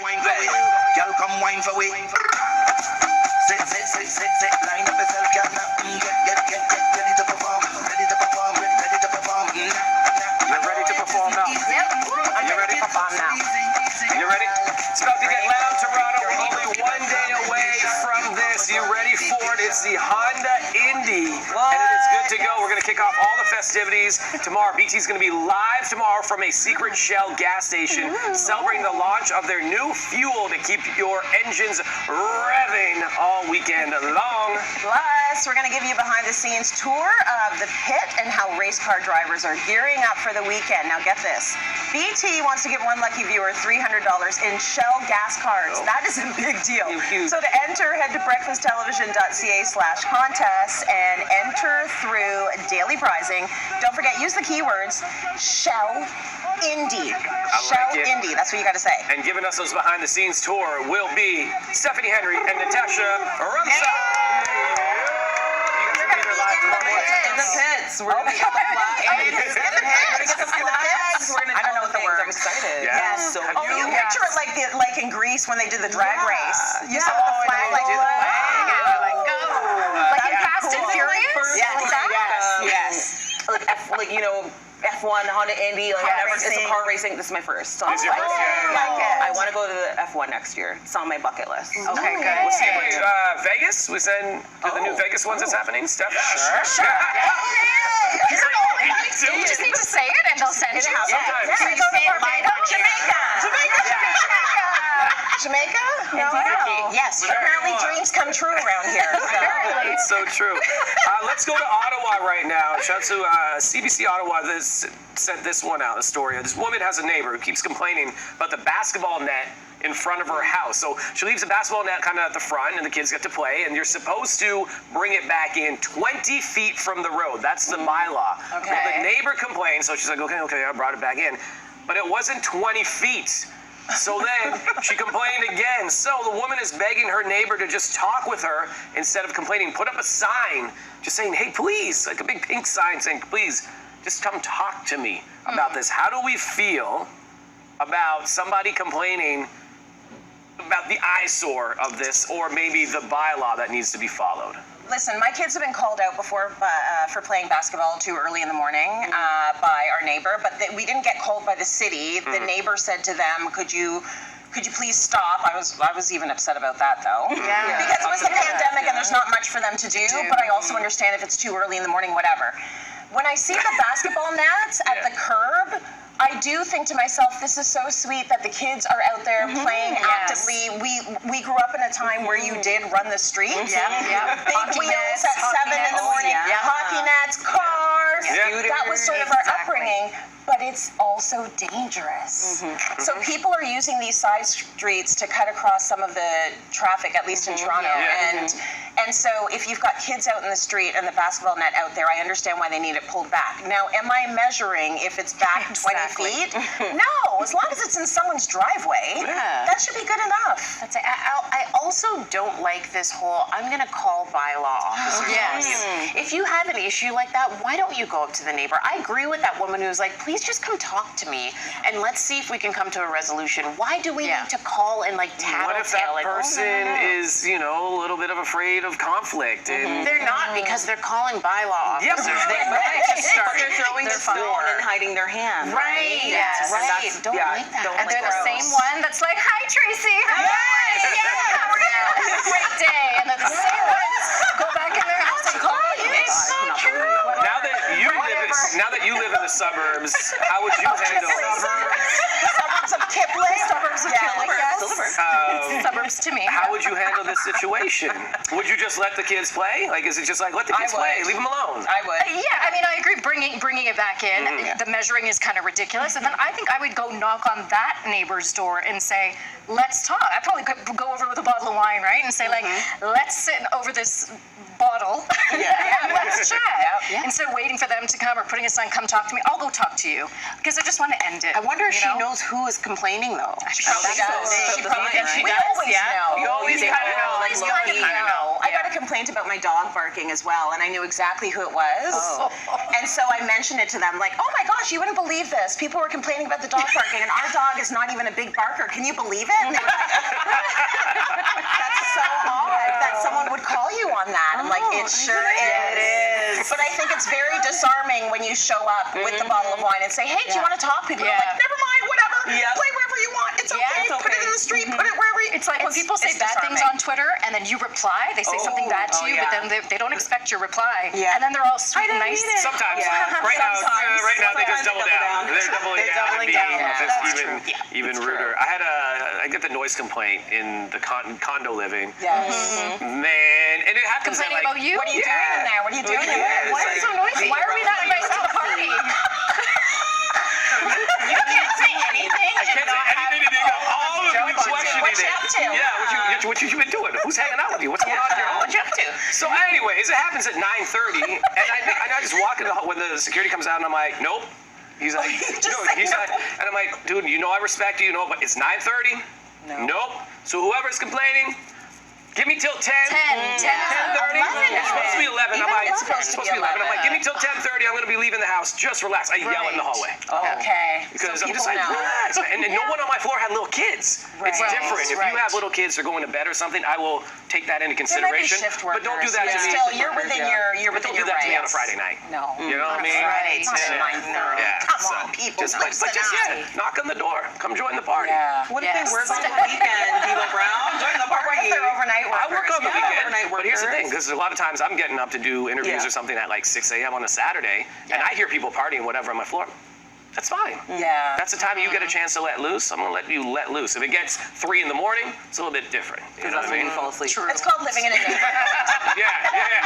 Wine for we, girl come wine for we. Sit, line up yourself, girl. Get ready to perform, ready to perform, ready to perform. You're ready to perform now. Yep. You're ready to perform now. You ready? It's about to get loud, Toronto. We're only 1 day away from this. You ready for it? It's the Honda Indy, and it is good to go. We're going to kick off all the festivities tomorrow. BT's going to be live tomorrow from a secret Shell gas station, celebrating the launch of their new fuel to keep your engines revving all weekend long. Plus, we're going to give you a behind-the-scenes tour of the pit and how race car drivers are gearing up for the weekend. Now, get this. BT wants to give one lucky viewer $300 in Shell gas cards. That is a big deal. Huge. So to enter, head to breakfasttelevision.ca/contest and enter through daily prizing. Don't forget, use the keywords Shell Indy. Shell Indy. That's what you got to say. And giving us those behind-the-scenes tour will be Stephanie Henry and Natasha Rumsa. In the pits. We're going to get the flags. I don't know what the word. I'm excited. Yes. So you picture it like in Greece when they did the drag race. You saw the flag like did the flag. Like in Fast and Furious? Yes. Like F1, Honda Indy, it's a car racing. This is my first. So This is your first? I want to go to the F1 next year. It's on my bucket list. Okay, good. We'll see you Vegas. We send the new Vegas ones that's happening. Steph? Sure. You just need to say it and they'll send you. Sometimes. Jamaica? No. Yes. Apparently dreams come true around here. It's so true. Let's go to Ottawa right now. Shout out to CBC Ottawa. Sent this one out, a story. This woman has a neighbor who keeps complaining about the basketball net in front of her house. So she leaves the basketball net kind of at the front and the kids get to play, and you're supposed to bring it back in 20 feet from the road. That's the bylaw. Okay. Well, the neighbor complained, so she's like, okay, I brought it back in. But it wasn't 20 feet. So then she complained again. So the woman is begging her neighbor to just talk with her instead of complaining. Put up a sign just saying, hey, please, like a big pink sign saying, please, just come talk to me about this. How do we feel about somebody complaining about the eyesore of this, or maybe the bylaw that needs to be followed? Listen, my kids have been called out before for playing basketball too early in the morning by our neighbor, but we didn't get called by the city. The neighbor said to them, could you please stop? I was even upset about that though. Yeah. Because it was the pandemic and there's not much for them to do, but I also understand if it's too early in the morning, whatever. When I see the basketball nets at the curb, I do think to myself, this is so sweet that the kids are out there playing actively. We grew up in a time where you did run the streets. Big wheels at 7 in the morning, hockey nets, cars. That was sort of our upbringing. But it's also dangerous. So people are using these side streets to cut across some of the traffic, at least in Toronto. And so if you've got kids out in the street and the basketball net out there, I understand why they need it pulled back. Now, am I measuring if it's back 20 feet? No, as long as it's in someone's driveway, that should be good enough. That's it. I also don't like this whole, I'm going to call bylaw officers on you. If you have an issue like that, why don't you go up to the neighbor? I agree with that woman who's like, please just come talk to me and let's see if we can come to a resolution. Why do we need to call and like tattletale? What if that person is, a little bit of afraid of conflict? And They're not, because they're calling bylaw officers. They're throwing their phone and hiding their hand. Right. Yes. Right. Don't like that. And they're the same one that's like, hi, Tracy. How are you? Yeah, we're gonna have a great day. And they're the same ones go back in their house and call you. It's so true. Now that you live in the suburbs, how would you handle Suburbs of Kipling. Suburbs of Kipling, yes. Suburbs to me. How would you handle this situation? Would you just let the kids play? Like, is it just like, let the kids play, leave them alone? I would. Yeah, I mean, I agree. Bringing it back in, the measuring is kind of ridiculous. And then I think I would go knock on that neighbor's door and say, let's talk. I'd probably go over with a bottle of wine, right? And say, like, let's sit over this bottle. Let's chat. Instead of waiting for them to come or putting a sign, come talk to me, I'll go talk to you. Because I just want to end it. I wonder if you she know? knows who is complaining though. She probably does. She probably does. We always know. You always kind of know. Always kind of know. I got a complaint about my dog barking as well, and I knew exactly who it was. And so I mentioned it to them, like, oh my gosh, you wouldn't believe this. People were complaining about the dog barking, and our dog is not even a big barker. Can you believe it? And they were like, that's so odd that someone would call you on that. I'm like, it sure is. But I think it's very disarming when you show up with the bottle of wine and say, hey, do you want to talk? People are like, never mind, whatever. Play wherever you want. It's okay. Put it in the street. Put it wherever you. It's like when people say bad things on Twitter and then you reply, they say something bad to you, but then they don't expect your reply. And then they're all sweet and nice. Sometimes. Right now they just double down. They're doubling down. Just even ruder. I get the noise complaint in the condo living. Yes. Man, and it happens Complaining about you? What are you doing in there? What are you doing in there? Why is it so noisy? Why are we not invited to the party? You can't say anything. I can't say anything. All of you questioning What you up to? it. Yeah, what you been doing? Who's hanging out with you? What's going on here? What you up to? So anyways, it happens at 9:30, and I just walk in when the security comes out, and I'm like, nope. He's like, and I'm like, dude, you know I respect you, but it's 9:30. Nope. So whoever's complaining, give me till 10. 10:30. It's supposed to be 11. I'm like, it's supposed to be 11. I'm like, give me till 10:30. I'm gonna be leaving the house. Just relax. I yell in the hallway. Okay. Because I'm just like, relax. And no one on my floor had little kids. It's different. If you have little kids or going to bed or something, I will take that into consideration. But don't do that to me. Still, you're within your But don't do that to me on a Friday night. No. You know what I mean? Friday. It's not at 9:30. Come on, people. Knock on the door. Come join the party. What if they work on the weekend, Devo Brown? Join the party. What if they're overnight workers? I work on the weekend, overnight but here's the workers. thing, because a lot of times I'm getting up to do interviews or something at like 6 a.m. on a Saturday, and I hear people partying whatever on my floor. That's fine. Yeah. That's the time you get a chance to let loose. I'm gonna let you let loose. If it gets 3 in the morning, it's a little bit different. You know what I mean? You fall asleep. It's called living in a neighborhood. Yeah.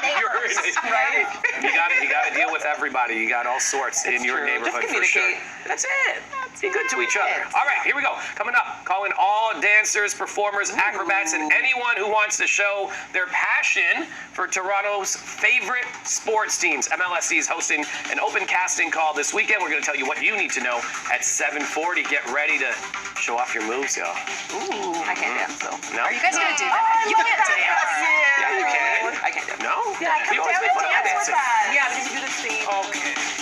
Neighbors, right? You gotta deal with everybody. You got all sorts in your neighborhood Just for sure. communicate. That's it. Be good to each other. All right, here we go. Coming up, calling all dancers, performers, acrobats, and anyone who wants to show their passion for Toronto's favorite sports teams. MLSC is hosting an open casting call this weekend. We're going to tell you what you need to know at 7:40. Get ready to show off your moves, y'all. I can't dance though. No? Are you guys gonna do that? You can't dance. Yeah, you can. I can't dance. No? Yeah, We always make fun of dance with dancing. us. Yeah, because you do the same. Okay.